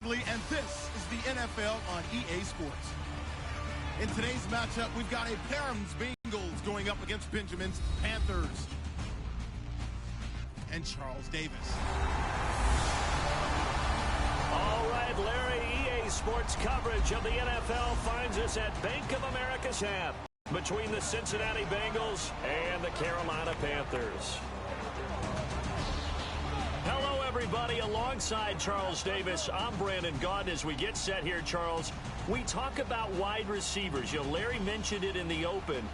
And this is the NFL on EA Sports. In today's matchup, we've got a Parham's Bengals going up against Benjamin's Panthers. And Charles Davis. All right, Larry, EA Sports coverage of the NFL finds us at Bank of America's half between the Cincinnati Bengals and the Carolina Panthers. Hello, everybody. Alongside Charles Davis, I'm Brandon Gaudin. As we get set here, Charles, we talk about wide receivers. You know, Larry mentioned it in the open,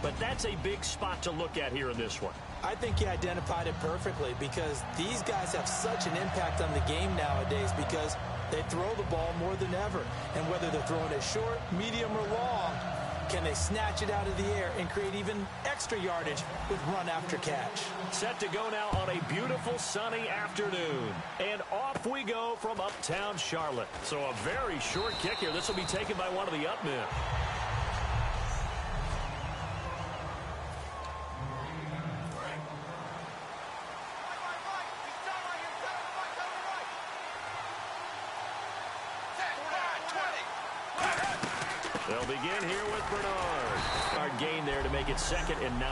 but that's a big spot to look at here in this one. I think he identified it perfectly because these guys have such an impact on the game nowadays because they throw the ball more than ever. And whether they're throwing it short, medium, or long, can they snatch it out of the air and create even extra yardage with run after catch? Set to go now on a beautiful sunny afternoon. And off we go from uptown Charlotte. So a very short kick here. This will be taken by one of the up men. They'll begin here with Bernard. Our gain there to make it 2nd and 9.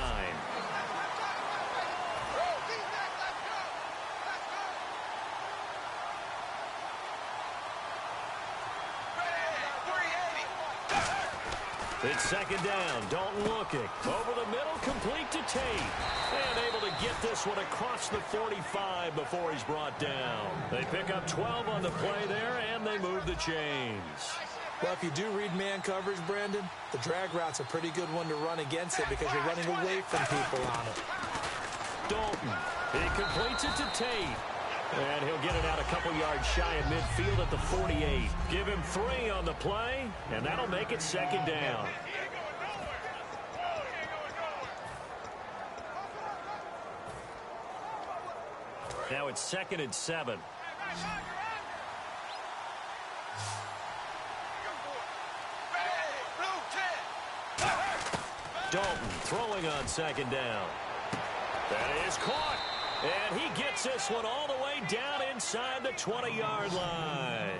It's 2nd down. Dalton looking. Over the middle, complete to Tate. And able to get this one across the 45 before he's brought down. They pick up 12 on the play there, and they move the chains. Well, if you do read man coverage, Brandon, the drag route's a pretty good one to run against it because you're running away from people on it. Dalton, he completes it to Tate. And he'll get it out a couple yards shy of midfield at the 48. Give him 3 on the play, and that'll make it 2nd down. Now it's 2nd and 7. Dalton throwing on 2nd down. That is caught. And he gets this one all the way down inside the 20-yard line.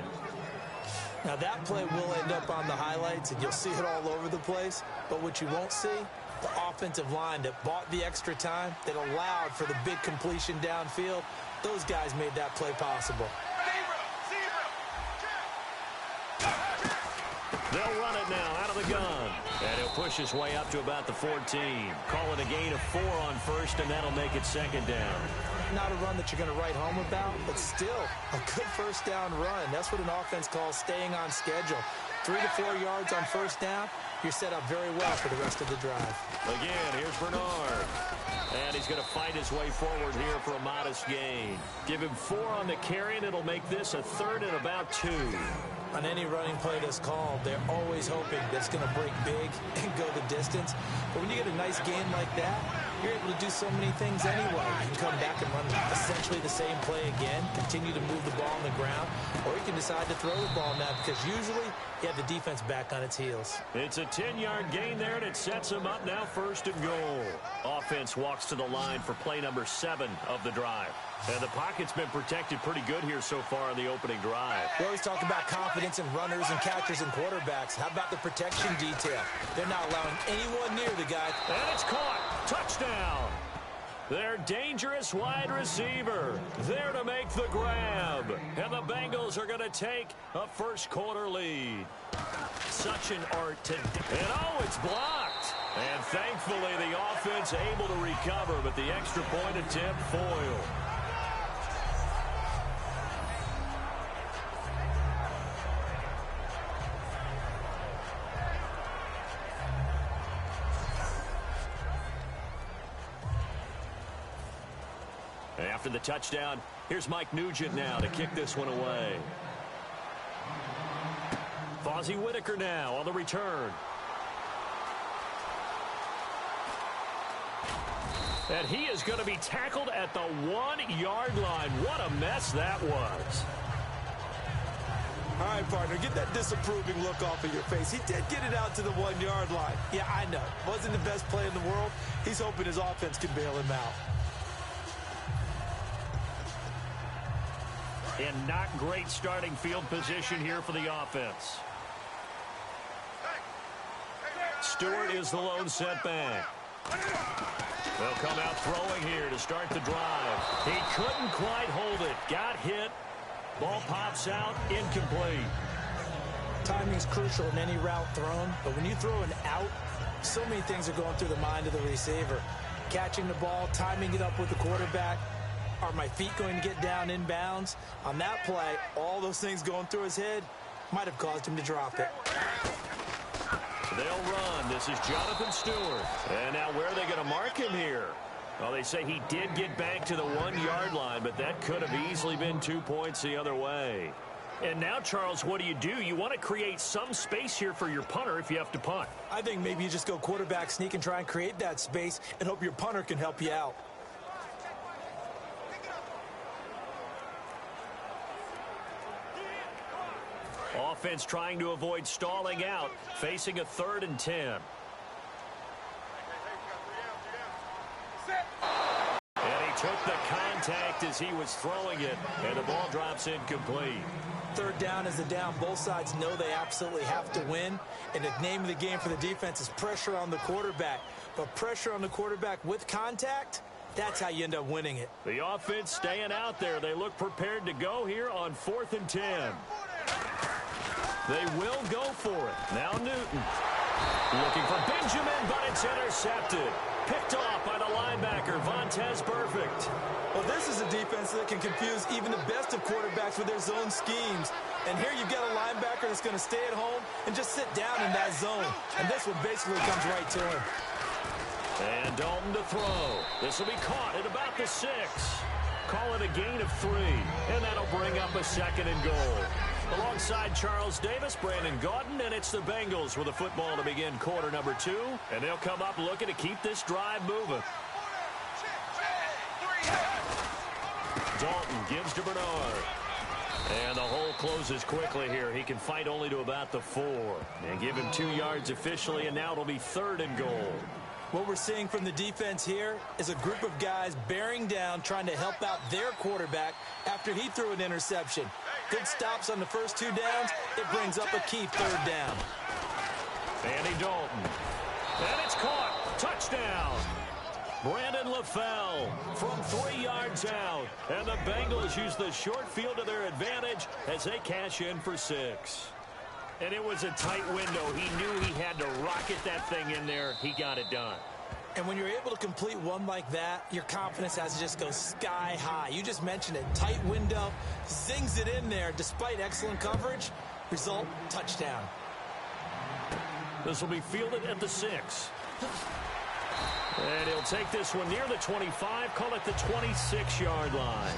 Now that play will end up on the highlights, and you'll see it all over the place. But what you won't see, the offensive line that bought the extra time, that allowed for the big completion downfield, those guys made that play possible. They'll run it now out of the gun. And he'll push his way up to about the 14. Call it a gain of 4 on 1st, and that'll make it 2nd down. Not a run that you're going to write home about, but still a good 1st down run. That's what an offense calls staying on schedule. 3 to 4 yards on 1st down, you're set up very well for the rest of the drive. Again, here's Bernard. And he's going to fight his way forward here for a modest gain. Give him 4 on the carry, and it'll make this a 3rd and about 2. On any running play that's called, they're always hoping that it's going to break big and go the distance. But when you get a nice gain like that, you're able to do so many things anyway. You can come back and run essentially the same play again, continue to move the ball on the ground, or you can decide to throw the ball now because usually you have the defense back on its heels. It's a 10-yard gain there, and it sets him up now 1st and goal. Offense walks to the line for play number 7 of the drive. And the pocket's been protected pretty good here so far in the opening drive. We always talk about confidence in runners and catchers and quarterbacks. How about the protection detail? They're not allowing anyone near the guy. And it's caught. Touchdown. Their dangerous wide receiver there to make the grab. And the Bengals are going to take a 1st quarter lead. Such an art to... And oh, it's blocked. And thankfully the offense able to recover, but the extra point attempt foiled. After the touchdown, here's Mike Nugent now to kick this one away. Fozzie Whitaker now on the return. And he is going to be tackled at the 1-yard line. What a mess that was. All right, partner, get that disapproving look off of your face. He did get it out to the 1-yard line. Yeah, I know. Wasn't the best play in the world. He's hoping his offense can bail him out. and not great starting field position here for the offense. Stewart is the lone setback. They'll come out throwing here to start the drive. He couldn't quite hold it. Got hit. Ball pops out, incomplete. Timing's crucial in any route thrown, but when you throw an out, so many things are going through the mind of the receiver. Catching the ball, timing it up with the quarterback. Are my feet going to get down in bounds? On that play, all those things going through his head might have caused him to drop it. They'll run. This is Jonathan Stewart. And now where are they going to mark him here? Well, they say he did get back to the 1-yard line, but that could have easily been 2 points the other way. And now, Charles, what do? You want to create some space here for your punter if you have to punt. I think maybe you just go quarterback sneak and try and create that space and hope your punter can help you out. Offense trying to avoid stalling out, facing a 3rd and 10. And he took the contact as he was throwing it, and the ball drops incomplete. 3rd down is the down. Both sides know they absolutely have to win, and the name of the game for the defense is pressure on the quarterback. But pressure on the quarterback with contact, that's how you end up winning it. The offense staying out there. They look prepared to go here on 4th and 10. They will go for it. Now Newton. Looking for Benjamin, but it's intercepted. Picked off by the linebacker, Vontaze Burfict. Well, this is a defense that can confuse even the best of quarterbacks with their zone schemes. And here you've got a linebacker that's going to stay at home and just sit down in that zone. And this one basically comes right to him. And Dalton to throw. This will be caught at about the 6. Call it a gain of 3. And that'll bring up a 2nd and goal. Alongside Charles Davis, Brandon Gaudin, and it's the Bengals with a football to begin quarter number 2. And they'll come up looking to keep this drive moving. Dalton gives to Bernard. And the hole closes quickly here. He can fight only to about the 4. And give him 2 yards officially, and now it'll be 3rd and goal. What we're seeing from the defense here is a group of guys bearing down, trying to help out their quarterback after he threw an interception. Good stops on the first 2 downs. It brings up a key 3rd down. Andy Dalton. And it's caught. Touchdown. Brandon LaFell from 3 yards out. And the Bengals use the short field to their advantage as they cash in for 6. And it was a tight window. He knew he had to rocket that thing in there. He got it done. And when you're able to complete one like that, your confidence has to just go sky high. You just mentioned it. Tight window, zings it in there despite excellent coverage. Result, touchdown. This will be fielded at the 6. And he'll take this one near the 25, call it the 26-yard line.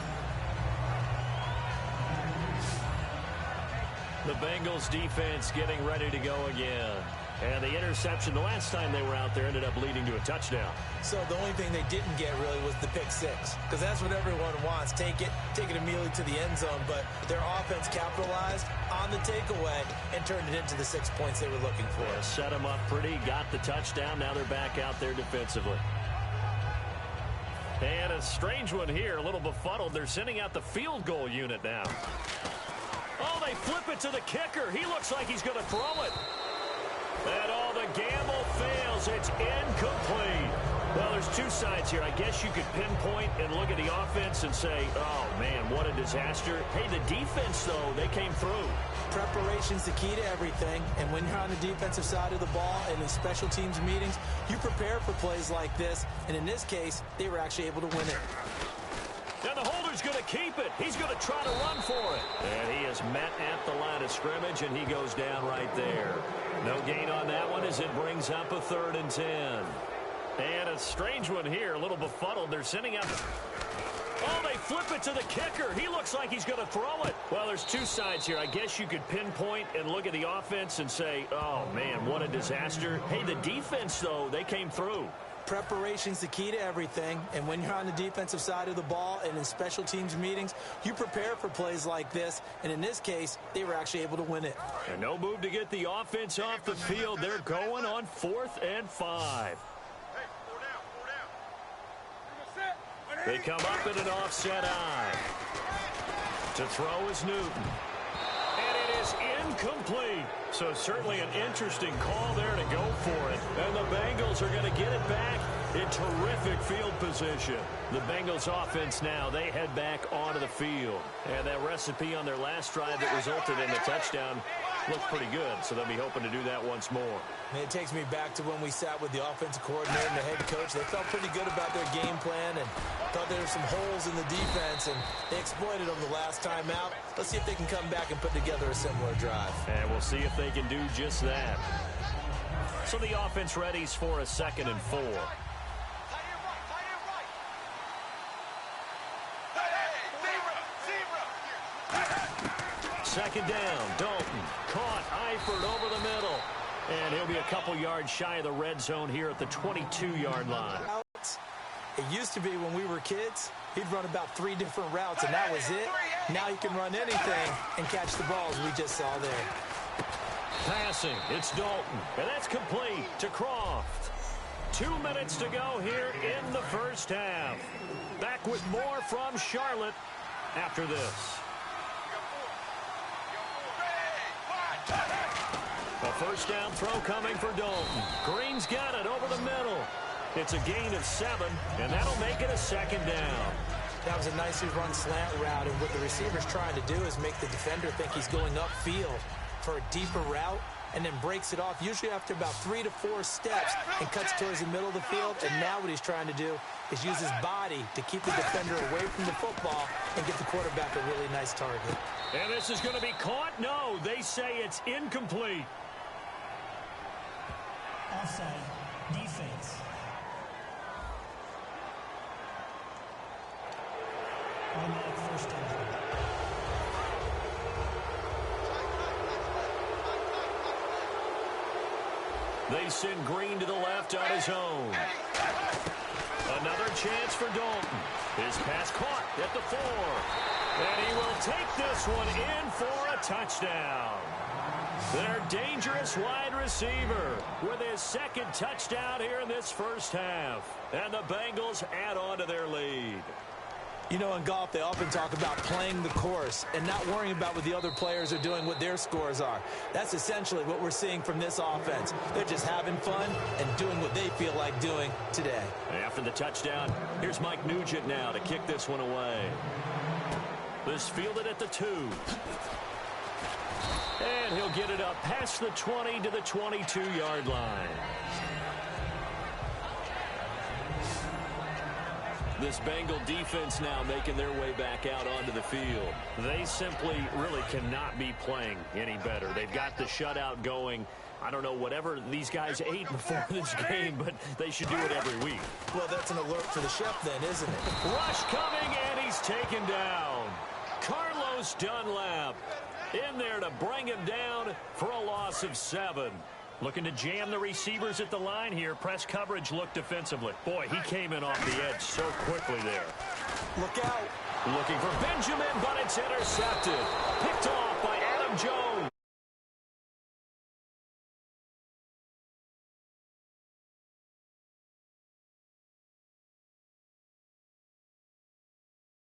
The Bengals defense getting ready to go again. And the interception the last time they were out there ended up leading to a touchdown. So the only thing they didn't get really was the pick 6. Because that's what everyone wants. Take it immediately to the end zone. But their offense capitalized on the takeaway and turned it into the 6 points they were looking for. Yeah, set them up pretty, got the touchdown. Now they're back out there defensively. And a strange one here, a little befuddled. They're sending out the field goal unit now. Oh, they flip it to the kicker. He looks like he's going to throw it. And all the gamble fails. It's incomplete. Well, there's 2 sides here. I guess you could pinpoint and look at the offense and say, oh, man, what a disaster. Hey, the defense, though, they came through. Preparation's the key to everything. And when you're on the defensive side of the ball and in special teams meetings, you prepare for plays like this. And in this case, they were actually able to win it. And the holder's going to keep it. He's going to try to run for it. And he is met at the line of scrimmage, and he goes down right there. No gain on that one as it brings up a 3rd and 10. And a strange one here, a little befuddled. They're sending out... Oh, they flip it to the kicker. He looks like he's going to throw it. Well, there's 2 sides here. I guess you could pinpoint and look at the offense and say, oh, man, what a disaster. Hey, the defense, though, they came through. Preparation's the key to everything, and when you're on the defensive side of the ball and in special teams meetings, you prepare for plays like this, and in this case, they were actually able to win it. And no move to get the offense off the field. They're going on 4th and 5. They come up in an offset eye. To throw is Newton. And it is incomplete. So certainly an interesting call there to go for it. And the Bengals are going to get it back in terrific field position. The Bengals offense now, they head back onto the field. And that recipe on their last drive that resulted in the touchdown looked pretty good. So they'll be hoping to do that once more. And it takes me back to when we sat with the offensive coordinator and the head coach. They felt pretty good about their game plan and thought there were some holes in the defense, and they exploited them the last time out. Let's see if they can come back and put together a similar drive. And we'll see if they can do just that. So the offense readies for a 2nd and 4. Second down, Dalton. Caught, Eifert over the middle. And he'll be a couple yards shy of the red zone here at the 22-yard line. It used to be when we were kids, he'd run about 3 different routes, and that was it. Now he can run anything and catch the balls we just saw there. Passing, it's Dalton, and that's complete to Croft. 2 minutes to go here in the first half. Back with more from Charlotte after this. A first down throw coming for Dalton. Green's got it over the middle. It's a gain of 7, and that'll make it a 2nd down. That was a nicely run slant route, and what the receiver's trying to do is make the defender think he's going upfield for a deeper route, and then breaks it off, usually after about 3 to 4 steps, and cuts towards the middle of the field. And now what he's trying to do is use his body to keep the defender away from the football and get the quarterback a really nice target. And this is going to be caught? No, they say it's incomplete. Offside, defense. Automatic first down. They send Green to the left on his own. Another chance for Dalton. His pass caught at the 4. And he will take this one in for a touchdown. Their dangerous wide receiver with his 2nd touchdown here in this first half. And the Bengals add on to their lead. You know, in golf, they often talk about playing the course and not worrying about what the other players are doing, what their scores are. That's essentially what we're seeing from this offense. They're just having fun and doing what they feel like doing today. After the touchdown, here's Mike Nugent now to kick this one away. This fielded at the 2. And he'll get it up past the 20 to the 22-yard line. This Bengal defense now making their way back out onto the field. They simply really cannot be playing any better. They've got the shutout going. I don't know whatever these guys ate before this game, but they should do it every week. Well, that's an alert for the chef then, isn't it? Rush coming, and he's taken down. Carlos Dunlap in there to bring him down for a loss of 7. Looking to jam the receivers at the line here. Press coverage looked defensively. Boy, he came in off the edge so quickly there. Look out. Looking for Benjamin, but it's intercepted. Picked off by Adam Jones.